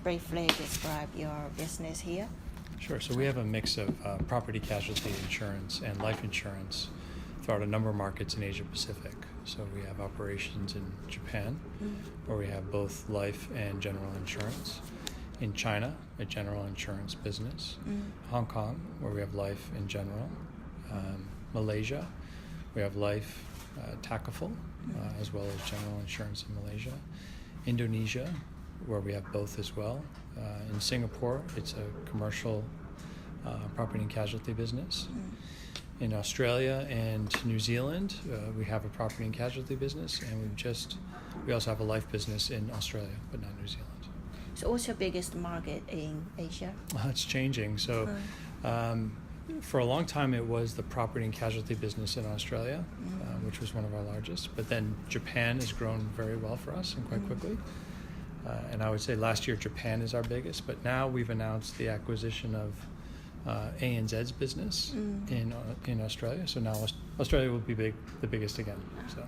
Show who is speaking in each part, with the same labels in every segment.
Speaker 1: briefly describe your business here?
Speaker 2: Sure. So we have a mix of property casualty insurance and life insurance throughout a number of markets in Asia Pacific. So we have operations in Japan, where we have both life and general insurance. In China, a general insurance business. Hong Kong, where we have life in general. Malaysia, we have life Takaful, as well as general insurance in Malaysia. Indonesia, where we have both as well. In Singapore, it's a commercial property and casualty business. In Australia and New Zealand, we have a property and casualty business, and we also have a life business in Australia, but not New Zealand.
Speaker 1: So what's your biggest market in Asia?
Speaker 2: It's changing. So for a long time, it was the property and casualty business in Australia, which was one of our largest. But then Japan has grown very well for us and quite quickly. And I would say last year, Japan is our biggest. But now we've announced the acquisition of ANZ's business in Australia. So now Australia will be the biggest again. So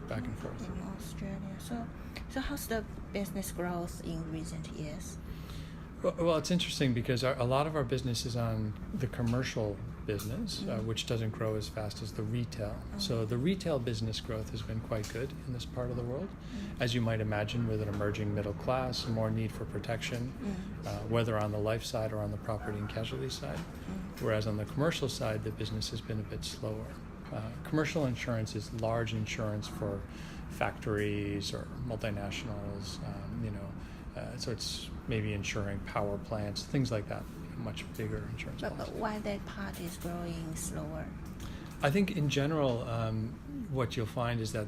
Speaker 2: back and forth.
Speaker 1: In Australia. So how's the business growth in recent years?
Speaker 2: Well, it's interesting because a lot of our business is on the commercial business, which doesn't grow as fast as the retail. So the retail business growth has been quite good in this part of the world. As you might imagine, with an emerging middle class, more need for protection, whether on the life side or on the property and casualty side. Whereas on the commercial side, the business has been a bit slower. Commercial insurance is large insurance for factories or multinationals, so it's maybe insuring power plants, things like that, much bigger insurance policies.
Speaker 1: But why that part is growing slower?
Speaker 2: I think in general, what you'll find is that,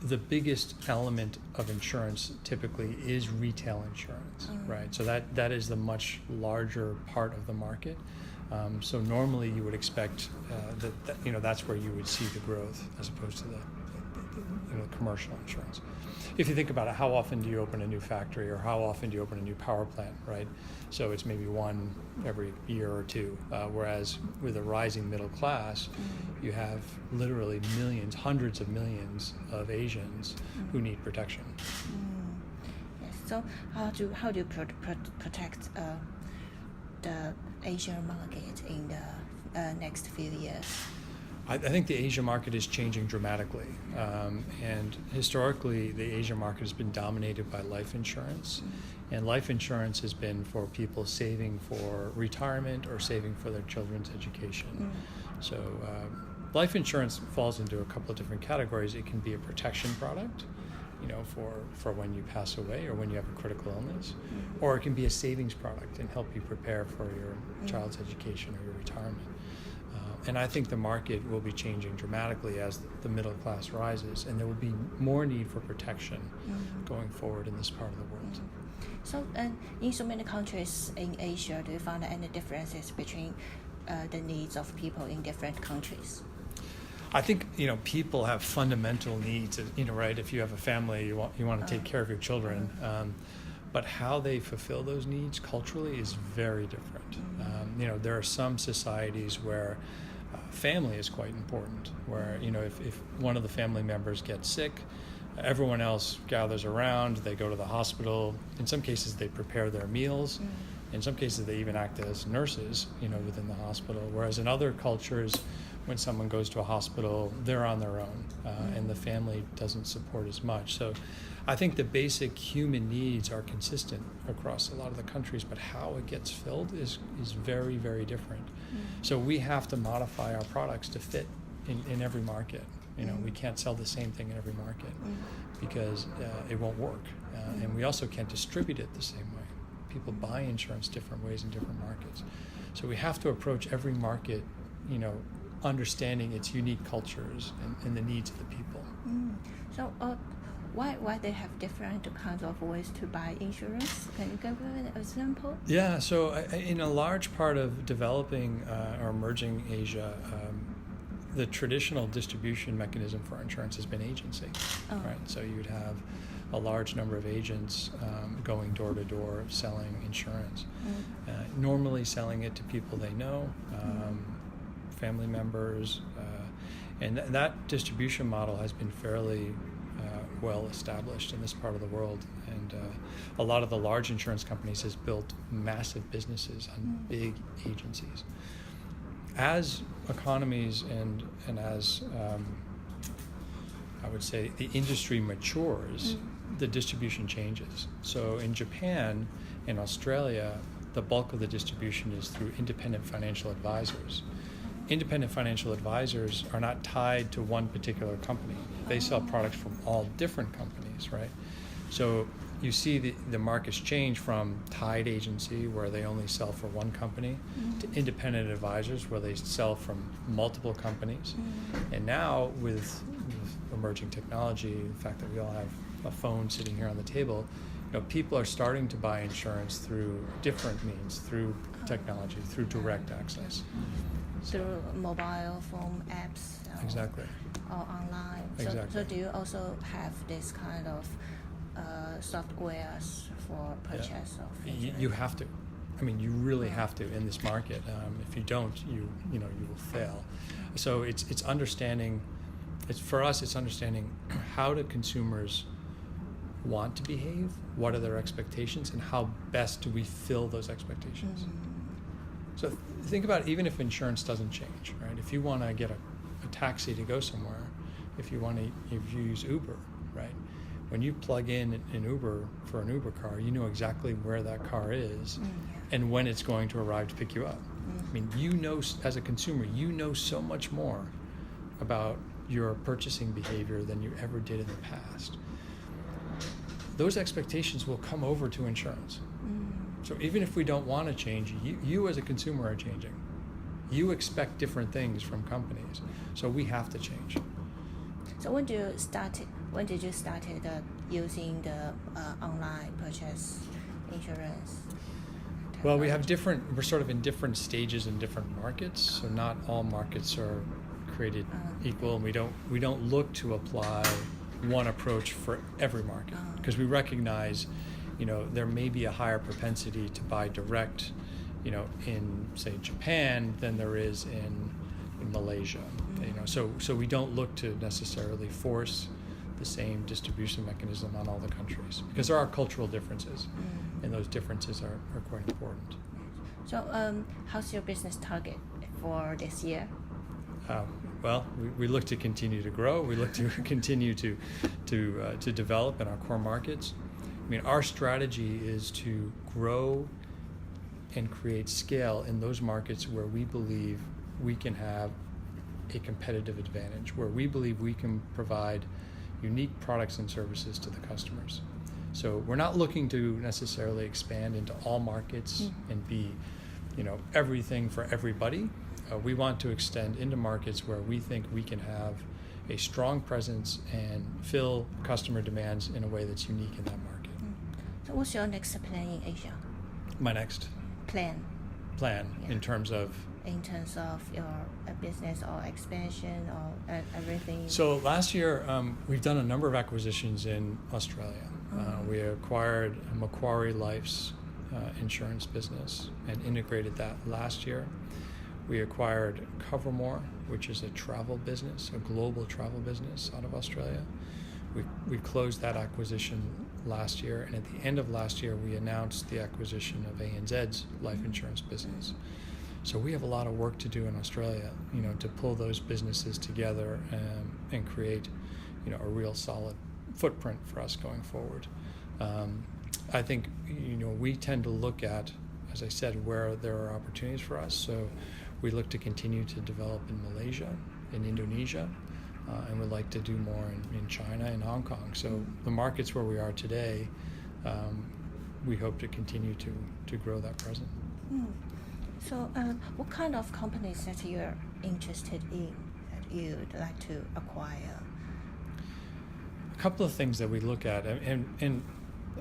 Speaker 2: the biggest element of insurance typically is retail insurance, right? So that is the much larger part of the market. So normally you would expect that that's where you would see the growth as opposed to the commercial insurance. If you think about it, how often do you open a new factory or how often do you open a new power plant, right? So it's maybe one every year or two, whereas with a rising middle class, you have literally millions, hundreds of millions of Asians who need protection.
Speaker 1: Yes. So how do you protect the Asian market in the next few years?
Speaker 2: I think the Asia market is changing dramatically, and historically the Asia market has been dominated by life insurance, and life insurance has been for people saving for retirement or saving for their children's education. So life insurance falls into a couple of different categories. It can be a protection product, for when you pass away or when you have a critical illness, or it can be a savings product and help you prepare for your child's education or your retirement. And I think the market will be changing dramatically as the middle class rises, and there will be more need for protection going forward in this part of the world.
Speaker 1: So, in so many countries in Asia, do you find any differences between the needs of people in different countries?
Speaker 2: I think people have fundamental needs. Right? If you have a family, you want to take care of your children. But how they fulfill those needs culturally is very different. There are some societies where family is quite important, where if one of the family members gets sick, everyone else gathers around, they go to the hospital. In some cases they prepare their meals. In some cases they even act as nurses within the hospital, whereas in other cultures, when someone goes to a hospital, they're on their own, and the family doesn't support as much. So I think the basic human needs are consistent across a lot of the countries, but how it gets filled is very, very different. So we have to modify our products to fit in every market. We can't sell the same thing in every market because it won't work. And we also can't distribute it the same way. People buy insurance different ways in different markets. So we have to approach every market, understanding its unique cultures and the needs of the people.
Speaker 1: So why they have different kinds of ways to buy insurance? Can you give an example?
Speaker 2: Yeah, so in a large part of developing or emerging Asia, the traditional distribution mechanism for insurance has been agency, right? So you'd have a large number of agents going door to door selling insurance, normally selling it to people they know, family members, and that distribution model has been fairly well established in this part of the world, and a lot of the large insurance companies has built massive businesses on big agencies. As economies and as I would say the industry matures, the distribution changes. So in Japan and Australia, the bulk of the distribution is through independent financial advisors. Independent financial advisors are not tied to one particular company. They sell products from all different companies, right? So you see the markets change from tied agency, where they only sell for one company, to independent advisors, where they sell from multiple companies. And now with emerging technology, the fact that we all have a phone sitting here on the table, people are starting to buy insurance through different means, through technology, through direct access.
Speaker 1: Through mobile phone apps.
Speaker 2: Exactly.
Speaker 1: Or online.
Speaker 2: Exactly.
Speaker 1: So do you also have this kind of softwares for purchase of insurance?
Speaker 2: You have to. I mean, you really have to in this market. If you don't, you will fail. So it's understanding. For us, it's understanding how do consumers want to behave, what are their expectations, and how best do we fill those expectations. So think about it, even if insurance doesn't change, right? If you want to get a taxi to go somewhere, if you use Uber, right? When you plug in an Uber for an Uber car, you know exactly where that car is and when it's going to arrive to pick you up. I mean, as a consumer, you know so much more about your purchasing behavior than you ever did in the past. Those expectations will come over to insurance. So even if we don't want to change, you as a consumer are changing. You expect different things from companies, so we have to change.
Speaker 1: So when did you start using the online purchase insurance?
Speaker 2: Well, we're sort of in different stages in different markets, so not all markets are created equal, and we don't look to apply one approach for every market, because we recognize there may be a higher propensity to buy direct in say Japan than there is in Malaysia. So we don't look to necessarily force the same distribution mechanism on all the countries, because there are cultural differences, and those differences are quite important.
Speaker 1: So how's your business target for this year?
Speaker 2: Well, we look to continue to grow. We look to continue to develop in our core markets. I mean, our strategy is to grow and create scale in those markets where we believe we can have a competitive advantage, where we believe we can provide unique products and services to the customers. So we're not looking to necessarily expand into all markets and be, everything for everybody. We want to extend into markets where we think we can have a strong presence and fill customer demands in a way that's unique in that market.
Speaker 1: So what's your next plan in Asia?
Speaker 2: My next
Speaker 1: plan
Speaker 2: in terms of
Speaker 1: your business or expansion or everything?
Speaker 2: So last year we've done a number of acquisitions in Australia. We acquired Macquarie Life's insurance business and integrated that last year. We acquired Covermore, which is a travel business, a global travel business out of Australia. We closed that acquisition last year, and at the end of last year, we announced the acquisition of ANZ's life insurance business. So we have a lot of work to do in Australia, to pull those businesses together and create, a real solid footprint for us going forward. I think, we tend to look at, as I said, where there are opportunities for us. So we look to continue to develop in Malaysia, in Indonesia, and would like to do more in China and Hong Kong. So the markets where we are today, we hope to continue to grow that presence.
Speaker 1: So what kind of companies that you're interested in, that you'd like to acquire?
Speaker 2: A couple of things that we look at, and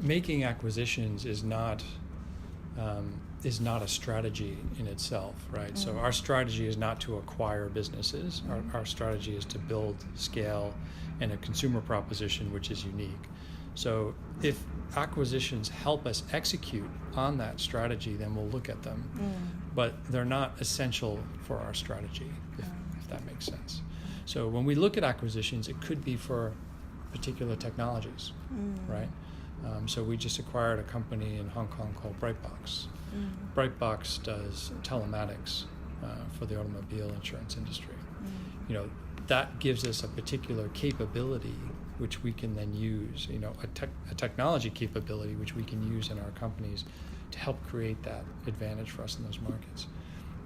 Speaker 2: making acquisitions is not a strategy in itself, right? So our strategy is not to acquire businesses. Our strategy is to build scale and a consumer proposition which is unique. So if acquisitions help us execute on that strategy, then we'll look at them. But they're not essential for our strategy, if that makes sense. So when we look at acquisitions, it could be for particular technologies, right? So we just acquired a company in Hong Kong called Brightbox. Brightbox does telematics for the automobile insurance industry. You know, that gives us a particular capability which we can then use, you know, a technology capability which we can use in our companies to help create that advantage for us in those markets.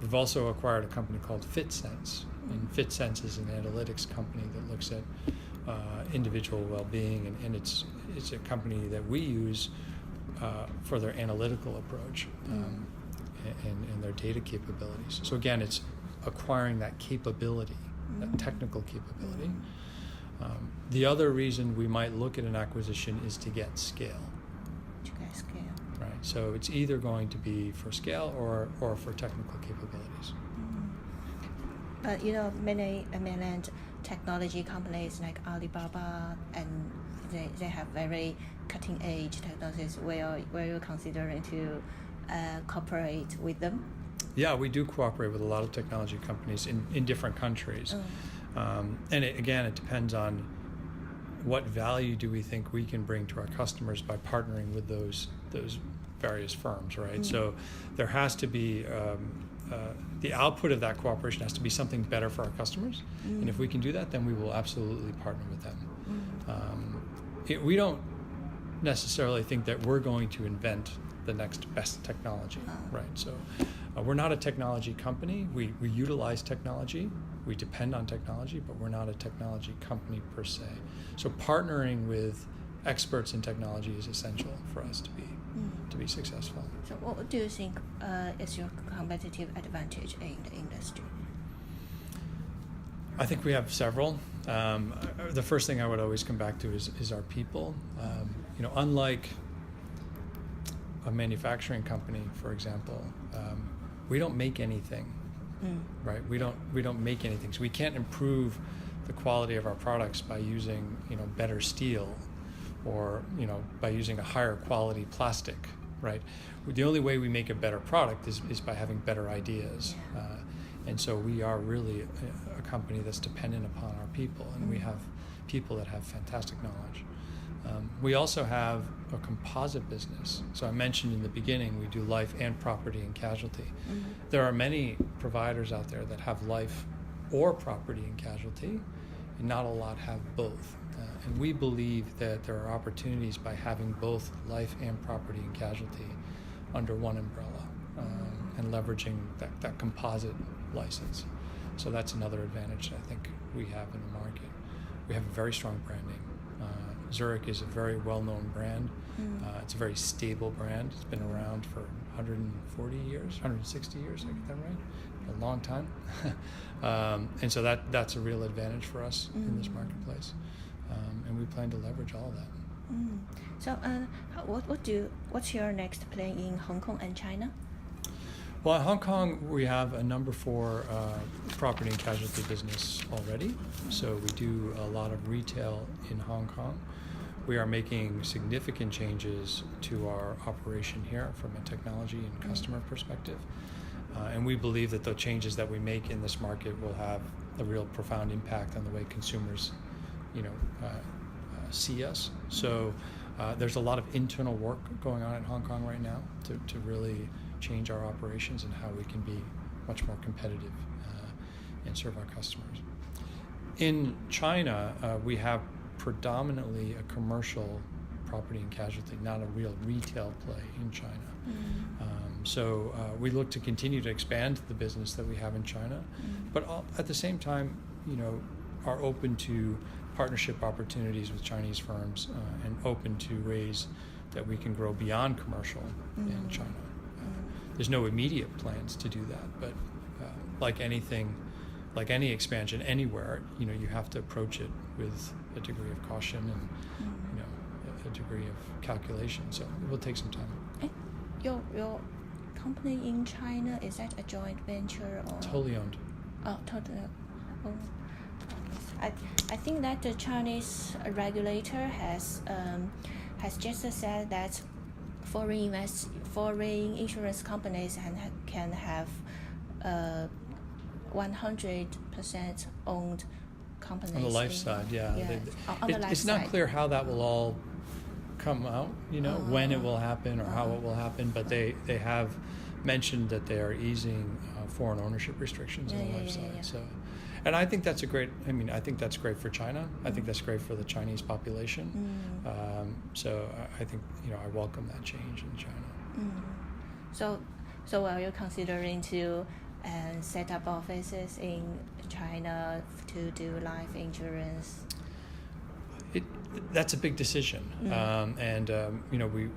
Speaker 2: We've also acquired a company called FitSense, and FitSense is an analytics company that looks at individual well-being, and it's a company that we use for their analytical approach and their data capabilities. So again, it's acquiring that capability, that technical capability. The other reason we might look at an acquisition is to get scale.
Speaker 1: To get scale.
Speaker 2: Right. So it's either going to be for scale or for technical capabilities.
Speaker 1: But you know, many mainland technology companies like Alibaba, and they have very cutting edge technologies. Where you considering to cooperate with them?
Speaker 2: Yeah, we do cooperate with a lot of technology companies in different countries. And it depends on what value do we think we can bring to our customers by partnering with those various firms, right? So there has to be the output of that cooperation has to be something better for our customers, and if we can do that, then we will absolutely partner with them. We don't necessarily think that we're going to invent the next best technology, right? So we're not a technology company. We utilize technology. We depend on technology, but we're not a technology company per se. So partnering with experts in technology is essential for us to be successful.
Speaker 1: So what do you think is your competitive advantage in the industry?
Speaker 2: I think we have several. The first thing I would always come back to is our people. You know, unlike a manufacturing company, for example, we don't make anything, right? We don't make anything, so we can't improve the quality of our products by using, you know, better steel, or, you know, by using a higher quality plastic, right? The only way we make a better product is by having better ideas. And so we are really a company that's dependent upon our people, and we have people that have fantastic knowledge. We also have a composite business. So I mentioned in the beginning, we do life and property and casualty. There are many providers out there that have life or property and casualty, and not a lot have both. And we believe that there are opportunities by having both life and property and casualty under one umbrella, and leveraging that composite license. So that's another advantage I think we have in the market. We have a very strong brand name. Zurich is a very well-known brand. It's a very stable brand. It's been around for 140 years, 160 years, I get that right? A long time. And so that's a real advantage for us in this marketplace. And we plan to leverage all of that.
Speaker 1: So what's your next plan in Hong Kong and China?
Speaker 2: Well, in Hong Kong, we have a number 4 property and casualty business already. So we do a lot of retail in Hong Kong. We are making significant changes to our operation here from a technology and customer perspective. And we believe that the changes that we make in this market will have a real profound impact on the way consumers, you know, see us. So there's a lot of internal work going on in Hong Kong right now to really change our operations and how we can be much more competitive and serve our customers. In China, we have predominantly a commercial property and casualty, not a real retail play in China. So we look to continue to expand the business that we have in China, but at the same time, you know, are open to partnership opportunities with Chinese firms and open to ways that we can grow beyond commercial in China. There's no immediate plans to do that, but like anything, like any expansion anywhere, you know, you have to approach it with a degree of caution and you know, a degree of calculation. So it will take some time.
Speaker 1: Your company in China, is that a joint venture or
Speaker 2: totally owned?
Speaker 1: Oh, totally. Oh. I think that the Chinese regulator has just said that foreign insurance companies can have 100% owned companies.
Speaker 2: On the life side, yeah.
Speaker 1: Yes. On the life
Speaker 2: it's
Speaker 1: side.
Speaker 2: not clear how that will all come out, when it will happen or how it will happen, but they have mentioned that they are easing foreign ownership restrictions on the life side.
Speaker 1: Yeah.
Speaker 2: So, and I think that's I think that's great for China. I think that's great for the Chinese population. So I think, I welcome that change in China.
Speaker 1: So are you considering to set up offices in China to do life insurance?
Speaker 2: That's a big decision. We,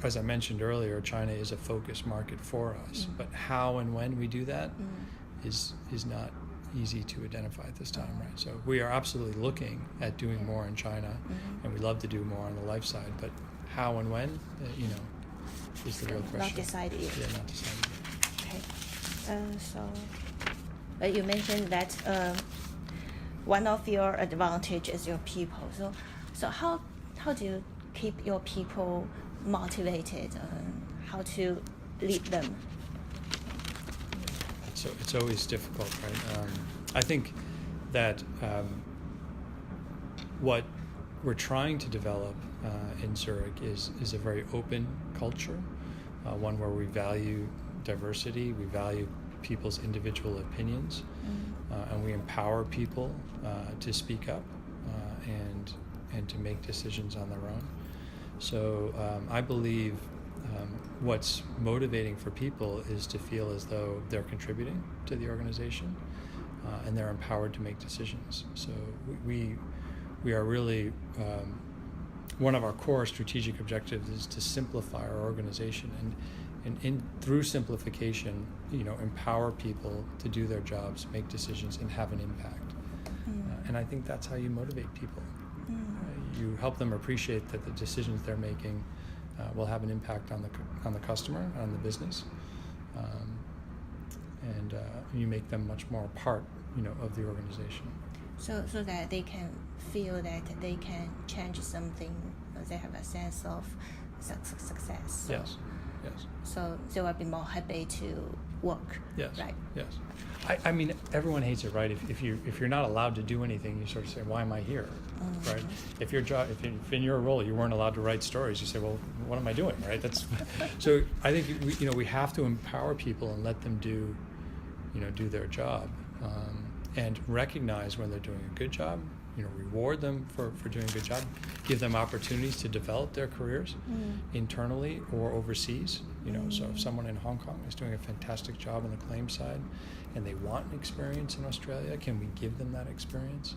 Speaker 2: as I mentioned earlier, China is a focus market for us. But how and when we do that is not easy to identify at this time, right? So we are absolutely looking at doing more in China, and we'd love to do more on the life side. But how and when, is the real question.
Speaker 1: Not decided yet.
Speaker 2: Yeah, not decided yet.
Speaker 1: Okay. So you mentioned that one of your advantage is your people. So how do you keep your people motivated? How to lead them?
Speaker 2: It's always difficult, right? I think that what we're trying to develop in Zurich is a very open culture, one where we value diversity, we value people's individual opinions, and we empower people to speak up and to make decisions on their own. So I believe what's motivating for people is to feel as though they're contributing to the organization and they're empowered to make decisions. So we are really, one of our core strategic objectives is to simplify our organization and through simplification, empower people to do their jobs, make decisions, and have an impact. And I think that's how you motivate people. You help them appreciate that the decisions they're making will have an impact on the customer, on the business, and you make them much more a part, of the organization.
Speaker 1: So that they can feel that they can change something, they have a sense of success.
Speaker 2: Yes.
Speaker 1: So they will be more happy to work.
Speaker 2: Yes.
Speaker 1: Right.
Speaker 2: Yes. I mean, everyone hates it, right? If you're not allowed to do anything, you sort of say, "Why am I here?" Right? If in your role you weren't allowed to write stories, you say, "Well, what am I doing?" Right? So I think we have to empower people and let them do their job, and recognize when they're doing a good job. Reward them for doing a good job, give them opportunities to develop their careers internally or overseas. So if someone in Hong Kong is doing a fantastic job on the claim side and they want an experience in Australia, can we give them that experience?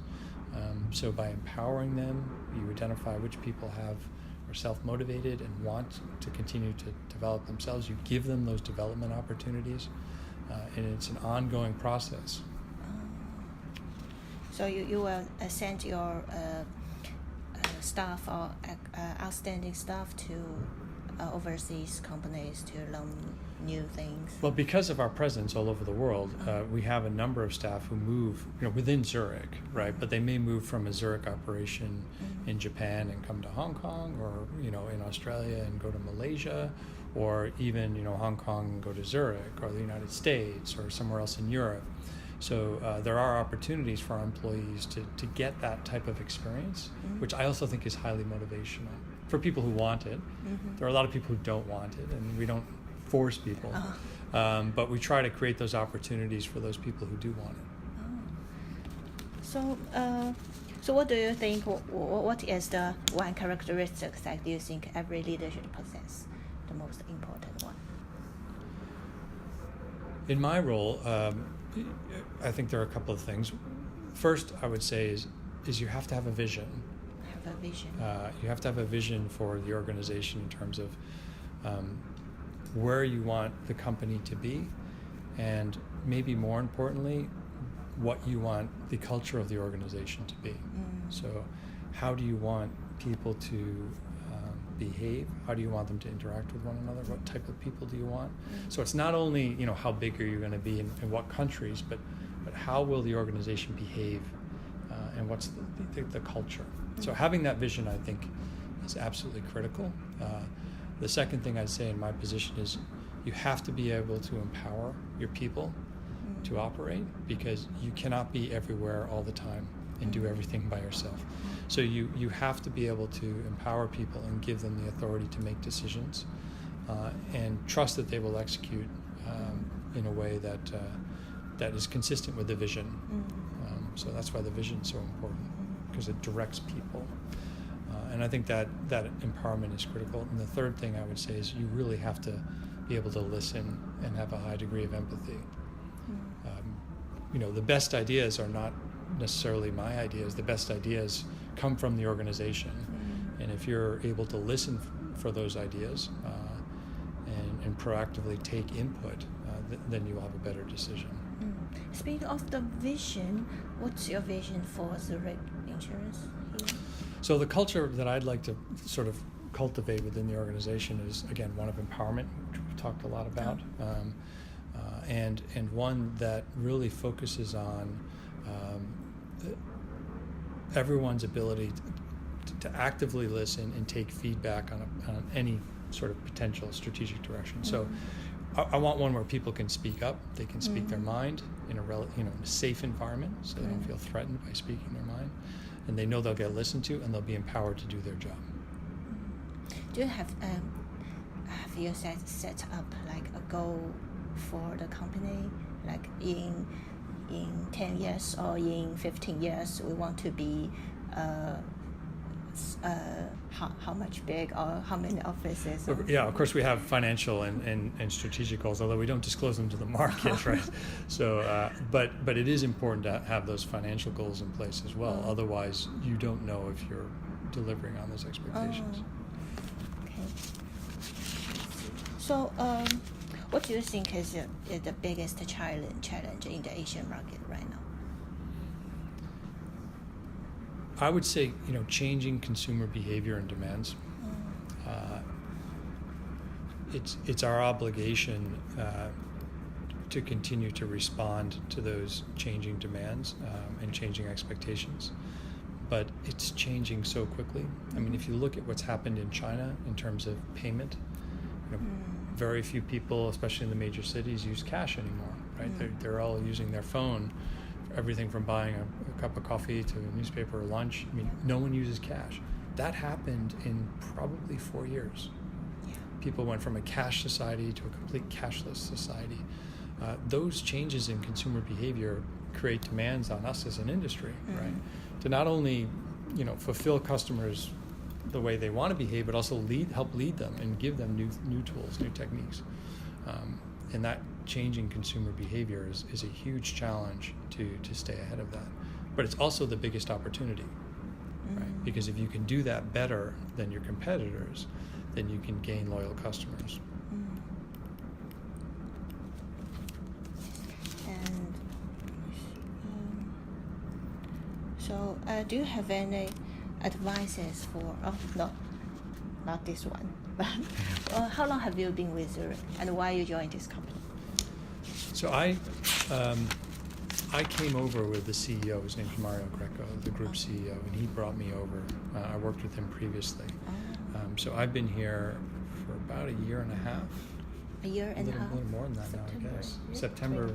Speaker 2: So by empowering them, you identify which people are self-motivated and want to continue to develop themselves. You give them those development opportunities, and it's an ongoing process.
Speaker 1: So you will send your staff or outstanding staff to overseas companies to learn new things?
Speaker 2: Well, because of our presence all over the world, we have a number of staff who move, within Zurich, right? But they may move from a Zurich operation in Japan and come to Hong Kong, or in Australia and go to Malaysia, or even Hong Kong and go to Zurich, or the United States, or somewhere else in Europe. So there are opportunities for our employees to get that type of experience, which I also think is highly motivational for people who want it. There are a lot of people who don't want it, and we don't force people. But we try to create those opportunities for those people who do want it.
Speaker 1: So what do you think, what is the one characteristic that you think every leadership possesses, the most important one?
Speaker 2: In my role, I think there are a couple of things. First, I would say is you have to have a vision.
Speaker 1: Have a vision.
Speaker 2: You have to have a vision for the organization in terms of where you want the company to be, and maybe more importantly, what you want the culture of the organization to be. So how do you want people to behave? How do you want them to interact with one another? What type of people do you want? So it's not only how big are you going to be in what countries, but how will the organization behave, and what's the culture? So having that vision, I think, is absolutely critical. The second thing I'd say in my position is you have to be able to empower your people to operate, because you cannot be everywhere all the time and do everything by yourself. So you have to be able to empower people and give them the authority to make decisions, and trust that they will execute in a way that is consistent with the vision. So that's why the vision is so important, because it directs people. And I think that empowerment is critical. And the third thing I would say is you really have to be able to listen and have a high degree of empathy. The best ideas are not necessarily my ideas. The best ideas come from the organization. And if you're able to listen for those ideas and proactively take input, then you will have a better decision.
Speaker 1: Speaking of the vision, what's your vision for Zurich Insurance here?
Speaker 2: So the culture that I'd like to sort of cultivate within the organization is, again, one of empowerment, which we've talked a lot about, and one that really focuses on everyone's ability to actively listen and take feedback on any sort of potential strategic direction. So I want one where people can speak up, they can speak their mind in a safe environment, so they don't feel threatened by speaking their mind, and they know they'll get listened to and they'll be empowered to do their job.
Speaker 1: Do you have you set up like a goal for the company, like in 10 years or in 15 years we want to be how much big or how many offices?
Speaker 2: Yeah, of course we have financial and strategic goals, although we don't disclose them to the market, right? So, but it is important to have those financial goals in place as well. Otherwise, you don't know if you're delivering on those expectations.
Speaker 1: Okay. So, what do you think is the biggest challenge in the Asian market right now?
Speaker 2: I would say, changing consumer behavior and demands. It's our obligation to continue to respond to those changing demands and changing expectations. But it's changing so quickly. I mean, if you look at what's happened in China in terms of payment, very few people, especially in the major cities, use cash anymore, right? They're all using their phone. Everything from buying a cup of coffee to a newspaper or lunch. I mean, no one uses cash. That happened in probably 4 years.
Speaker 1: Yeah.
Speaker 2: People went from a cash society to a complete cashless society. Those changes in consumer behavior create demands on us as an industry, right? To not only, fulfill customers the way they want to behave, but also help lead them and give them new tools, new techniques. And that changing consumer behavior is a huge challenge to stay ahead of that. But it's also the biggest opportunity, right? Because if you can do that better than your competitors, then you can gain loyal customers.
Speaker 1: And so, do you have any advices for? Oh no, not this one. But how long have you been with Zurich, and why you joined this company?
Speaker 2: So I came over with the CEO. His name's Mario Greco, the group CEO, and he brought me over. I worked with him previously. So I've been here for about a year and a half.
Speaker 1: A year and a half?
Speaker 2: A little more than that now, I guess.
Speaker 1: Yeah.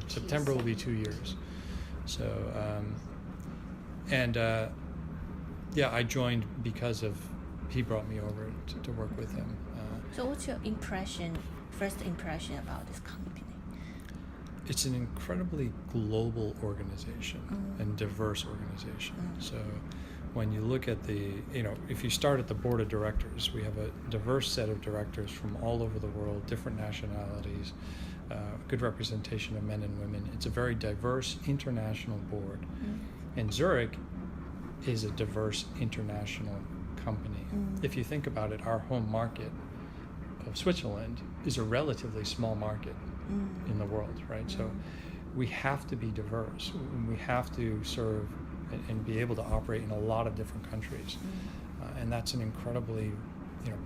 Speaker 2: September will be 2 years. So, I joined because he brought me over to work with him.
Speaker 1: So what's your first impression about this company?
Speaker 2: It's an incredibly global organization and diverse organization. So when you look at if you start at the board of directors, we have a diverse set of directors from all over the world, different nationalities, good representation of men and women. It's a very diverse international board. And Zurich is a diverse international company. If you think about it, our home market of Switzerland is a relatively small market in the world, right? So we have to be diverse. We have to serve and be able to operate in a lot of different countries. And that's an incredibly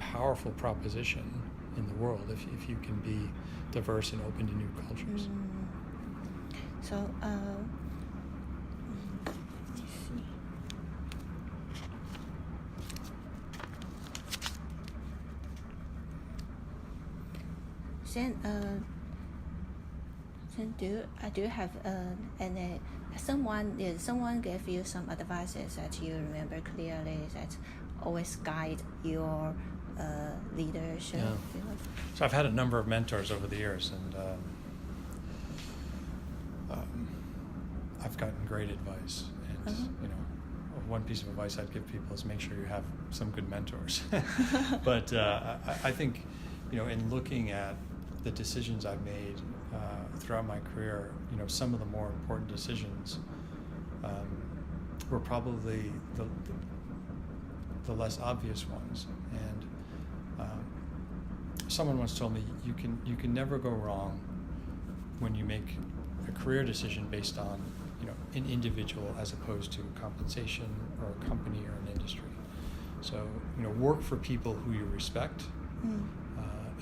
Speaker 2: powerful proposition in the world if you can be diverse and open to new cultures.
Speaker 1: So, I do have any someone gave you some advices that you remember clearly that always guide your leadership?
Speaker 2: Yeah. So I've had a number of mentors over the years, and I've gotten great advice. And one piece of advice I'd give people is make sure you have some good mentors. But I think, in looking at the decisions I've made throughout my career, some of the more important decisions were probably the less obvious ones. And someone once told me, you can never go wrong when you make a career decision based on an individual as opposed to compensation or a company or an industry. So work for people who you respect,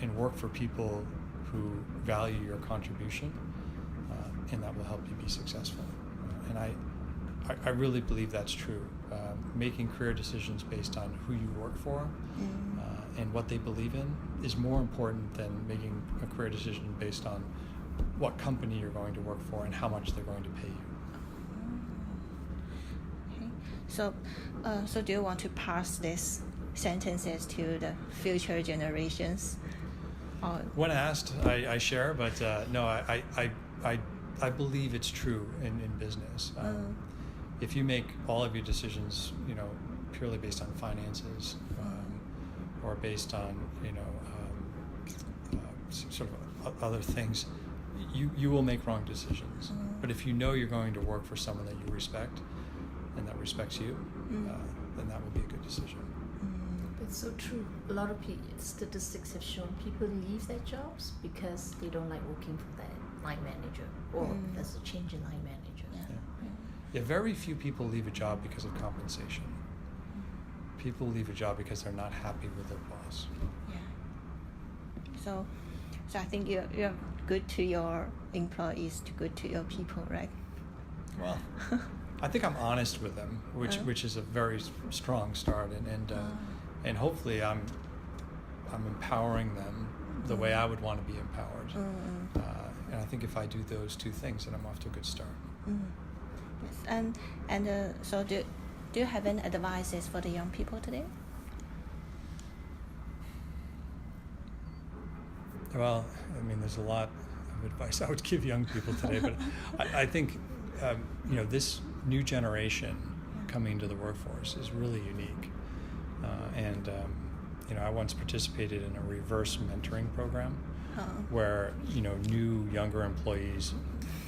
Speaker 2: and work for people who value your contribution, and that will help you be successful. And I really believe that's true. Making career decisions based on who you work for and what they believe in is more important than making a career decision based on what company you're going to work for and how much they're going to pay you.
Speaker 1: Okay. So do you want to pass these sentences to the future generations?
Speaker 2: When asked, I share, but no, I believe it's true in business. If you make all of your decisions, purely based on finances, or based on, sort of other things, you will make wrong decisions. But if you're going to work for someone that you respect and that respects you, then that will be a good decision.
Speaker 3: It's so true. A lot of statistics have shown people leave their jobs because they don't like working for their line manager, or there's a change in line manager.
Speaker 2: Yeah, very few people leave a job because of compensation. People leave a job because they're not happy with their boss.
Speaker 1: Yeah. So I think you're good to your employees, good to your people, right?
Speaker 2: Well, I think I'm honest with them, which is a very strong start, and hopefully I'm empowering them the way I would want to be empowered. And I think if I do those two things, then I'm off to a good start.
Speaker 1: Yes. So do you have any advices for the young people today?
Speaker 2: Well, there's a lot of advice I would give young people today, but I think this new generation coming to the workforce is really unique. I once participated in a reverse mentoring program where new younger employees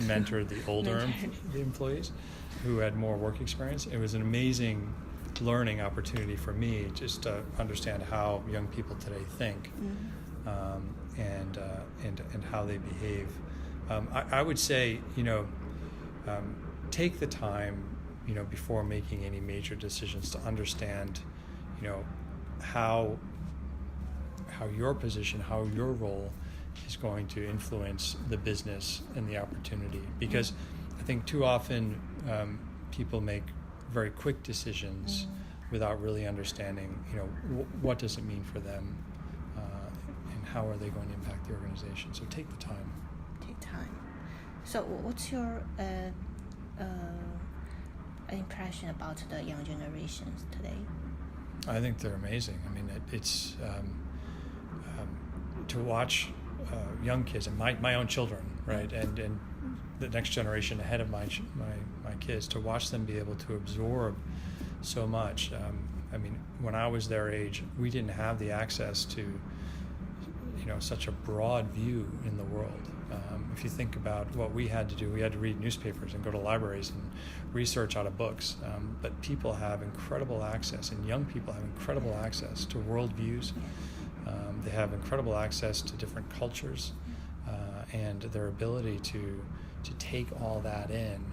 Speaker 2: mentored the older employees who had more work experience. It was an amazing learning opportunity for me just to understand how young people today think, and how they behave. I would say take the time before making any major decisions to understand how your position, how your role is going to influence the business and the opportunity. Because I think too often people make very quick decisions without really understanding, what does it mean for them, and how are they going to impact the organization. So take the time.
Speaker 1: Take time. So what's your impression about the young generations today?
Speaker 2: I think they're amazing. It's to watch young kids and my own children, right, and the next generation ahead of my kids, to watch them be able to absorb so much. When I was their age, we didn't have the access to such a broad view in the world. If you think about what we had to do, we had to read newspapers and go to libraries and research out of books. But people have incredible access, and young people have incredible access to worldviews. They have incredible access to different cultures, and their ability to take all that in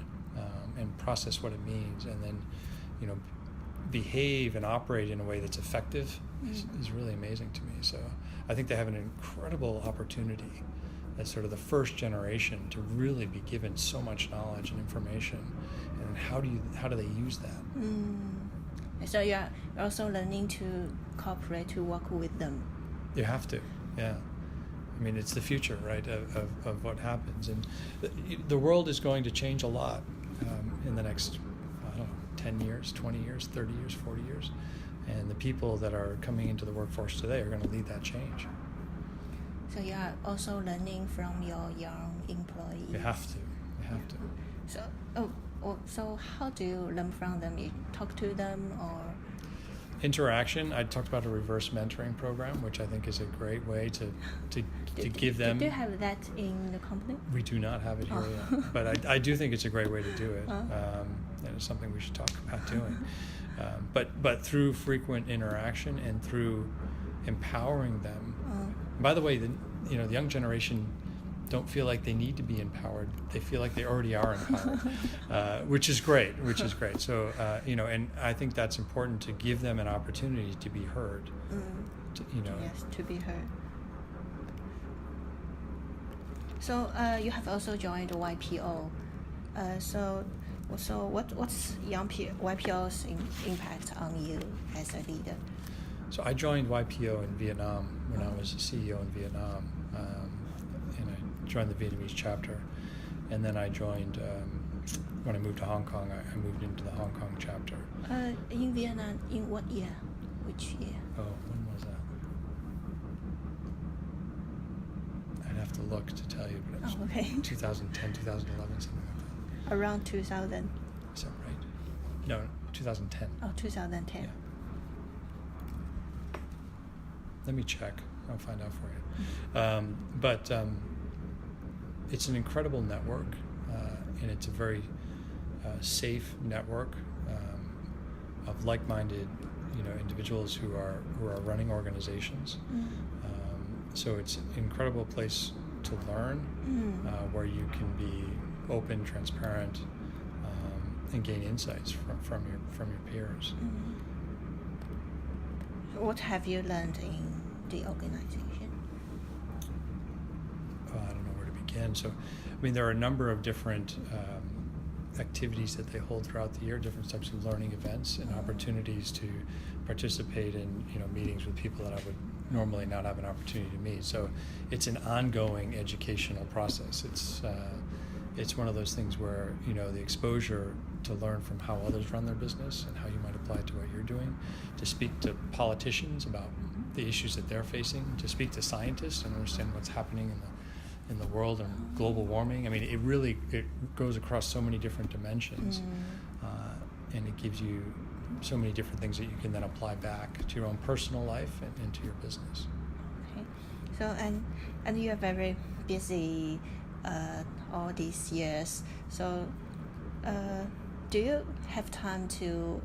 Speaker 2: and process what it means, and then behave and operate in a way that's effective is really amazing to me. So I think they have an incredible opportunity as sort of the first generation to really be given so much knowledge and information, and how do they use that?
Speaker 1: So you're also learning to cooperate, to work with them.
Speaker 2: You have to, yeah. I mean, it's the future, right, of what happens. And the world is going to change a lot in the next, I don't know, 10 years, 20 years, 30 years, 40 years. And the people that are coming into the workforce today are going to lead that change.
Speaker 1: So you are also learning from your young employees.
Speaker 2: You have to. You have to.
Speaker 1: So, so how do you learn from them? You talk to them or?
Speaker 2: Interaction. I talked about a reverse mentoring program, which I think is a great way to give them.
Speaker 1: Do you have that in the company?
Speaker 2: We do not have it here yet, but I do think it's a great way to do it, and it's something we should talk about doing. But through frequent interaction and through empowering them. By the way, the young generation don't feel like they need to be empowered. They feel like they already are empowered, which is great. So, and I think that's important to give them an opportunity to be heard.
Speaker 1: Yes, to be heard. So you have also joined YPO. So what's YPO's impact on you as a leader?
Speaker 2: So I joined YPO in Vietnam when I was a CEO in Vietnam, and I joined the Vietnamese chapter. And then I joined, when I moved to Hong Kong, I moved into the Hong Kong chapter.
Speaker 1: In Vietnam, in what year? Which year?
Speaker 2: Oh, when was that? I'd have to look to tell you, but it was
Speaker 1: okay.
Speaker 2: 2010, 2011, something like that.
Speaker 1: Around 2000.
Speaker 2: Is that right? No, 2010.
Speaker 1: Oh, 2010.
Speaker 2: Yeah. Let me check. I'll find out for you. But it's an incredible network, and it's a very safe network of like-minded, individuals who are running organizations. So it's an incredible place to learn, where you can be open, transparent, and gain insights from your peers.
Speaker 1: What have you learned in the organization?
Speaker 2: I don't know where to begin. So, I mean, there are a number of different activities that they hold throughout the year, different types of learning events and opportunities to participate in, meetings with people that I would normally not have an opportunity to meet. So, it's an ongoing educational process. It's one of those things where, the exposure to learn from how others run their business and how you might apply it to what you're doing, to speak to politicians about the issues that they're facing, to speak to scientists and understand what's happening in the world and global warming. I mean, it goes across so many different dimensions, and it gives you so many different things that you can then apply back to your own personal life and to your business.
Speaker 1: Okay. So, and you are very busy all these years. So, do you have time to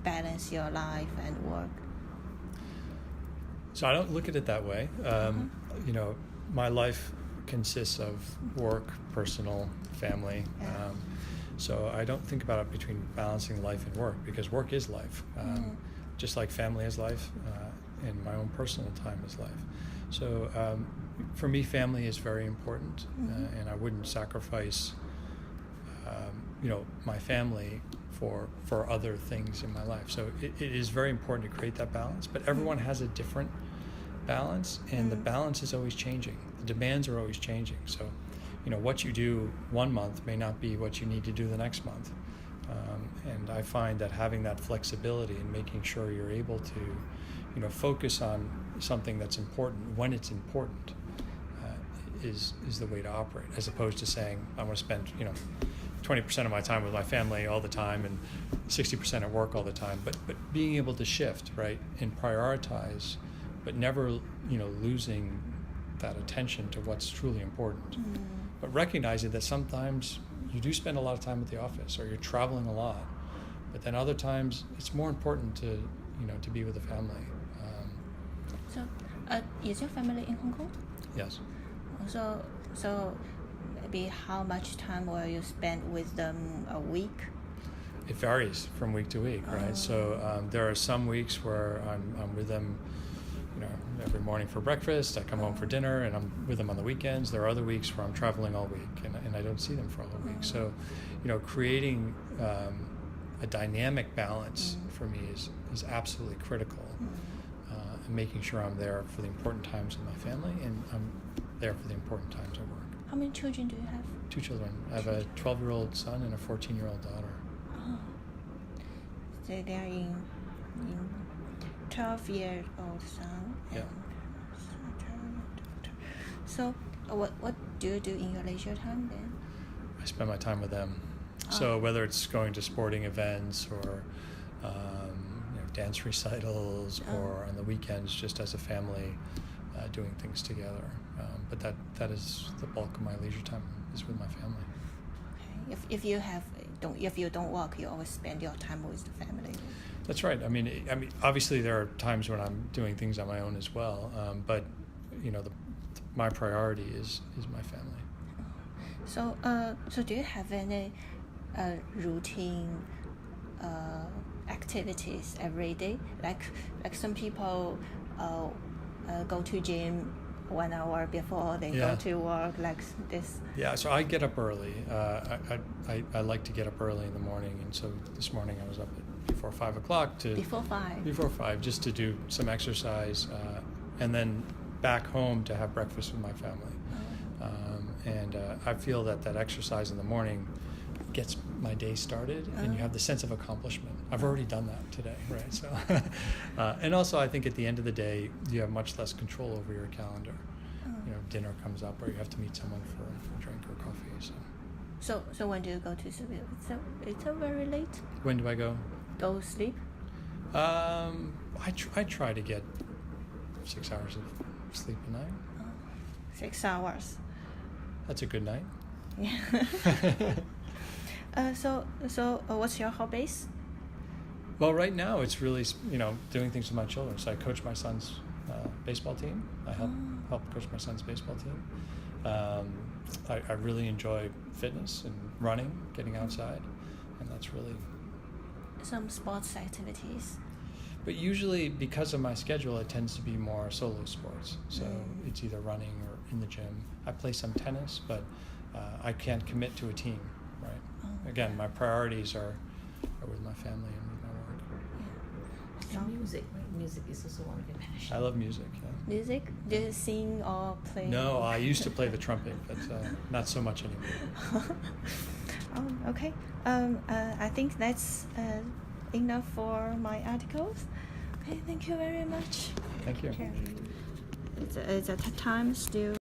Speaker 1: balance your life and work?
Speaker 2: So I don't look at it that way. My life consists of work, personal, family. So I don't think about it between balancing life and work, because work is life. Just like family is life, and my own personal time is life. So for me, family is very important, and I wouldn't sacrifice my family for other things in my life. So it is very important to create that balance, but everyone has a different balance, and the balance is always changing. The demands are always changing. So, what you do one month may not be what you need to do the next month. And I find that having that flexibility and making sure you're able to, focus on something that's important when it's important, is the way to operate, as opposed to saying, I want to spend, 20% of my time with my family all the time and 60% at work all the time, but being able to shift, right, and prioritize, but never, losing that attention to what's truly important. But recognizing that sometimes you do spend a lot of time at the office, or you're traveling a lot, but then other times it's more important to, to be with the family.
Speaker 1: So, is your family in Hong Kong?
Speaker 2: Yes.
Speaker 1: So maybe how much time will you spend with them a week?
Speaker 2: It varies from week to week, right? So there are some weeks where I'm with them, every morning for breakfast. I come home for dinner, and I'm with them on the weekends. There are other weeks where I'm traveling all week, and I don't see them for a whole week. So, creating a dynamic balance for me is absolutely critical. And making sure I'm there for the important times with my family, and I'm there for the important times at work.
Speaker 1: How many children do you have?
Speaker 2: 2 children. I have a 12-year-old son and a 14-year-old daughter.
Speaker 1: Oh. So they are in 12-year-old son.
Speaker 2: Yeah.
Speaker 1: So what do you do in your leisure time then?
Speaker 2: I spend my time with them. So whether it's going to sporting events or dance recitals, or on the weekends just as a family doing things together. But that is the bulk of my leisure time is with my family.
Speaker 1: Okay. If you don't work, you always spend your time with the family.
Speaker 2: That's right. I mean, obviously there are times when I'm doing things on my own as well. But my priority is my family.
Speaker 1: So do you have any routine activities every day? Like some people go to gym 1 hour before they go to work, like this.
Speaker 2: Yeah, so I get up early. I like to get up early in the morning, and so this morning I was up before 5 o'clock
Speaker 1: Before 5?
Speaker 2: Before 5, just to do some exercise, and then back home to have breakfast with my family. And I feel that exercise in the morning gets my day started, and you have the sense of accomplishment. I've already done that today, right? So, and also I think at the end of the day, you have much less control over your calendar. Dinner comes up, or you have to meet someone for a drink or coffee.
Speaker 1: So when do you go to sleep? It's very late.
Speaker 2: When do I go?
Speaker 1: Go sleep.
Speaker 2: I try to get 6 hours of sleep a night.
Speaker 1: 6 hours.
Speaker 2: That's a good night.
Speaker 1: Yeah. So what's your hobbies?
Speaker 2: Well, right now it's really doing things with my children. So I coach my son's baseball team. I help coach my son's baseball team. I really enjoy fitness and running, getting outside, and that's really
Speaker 1: Some sports activities.
Speaker 2: But usually, because of my schedule, it tends to be more solo sports. So it's either running or in the gym. I play some tennis, but I can't commit to a team, right? Again, my priorities are with my family and with my work.
Speaker 1: Yeah.
Speaker 3: And music, right? Music is also one of your passions.
Speaker 2: I love music, yeah.
Speaker 1: Music? Do you sing or play?
Speaker 2: No, I used to play the trumpet, but not so much anymore.
Speaker 1: Okay. I think that's enough for my articles. Okay, thank you very much.
Speaker 2: Thank you.
Speaker 1: It's a time still.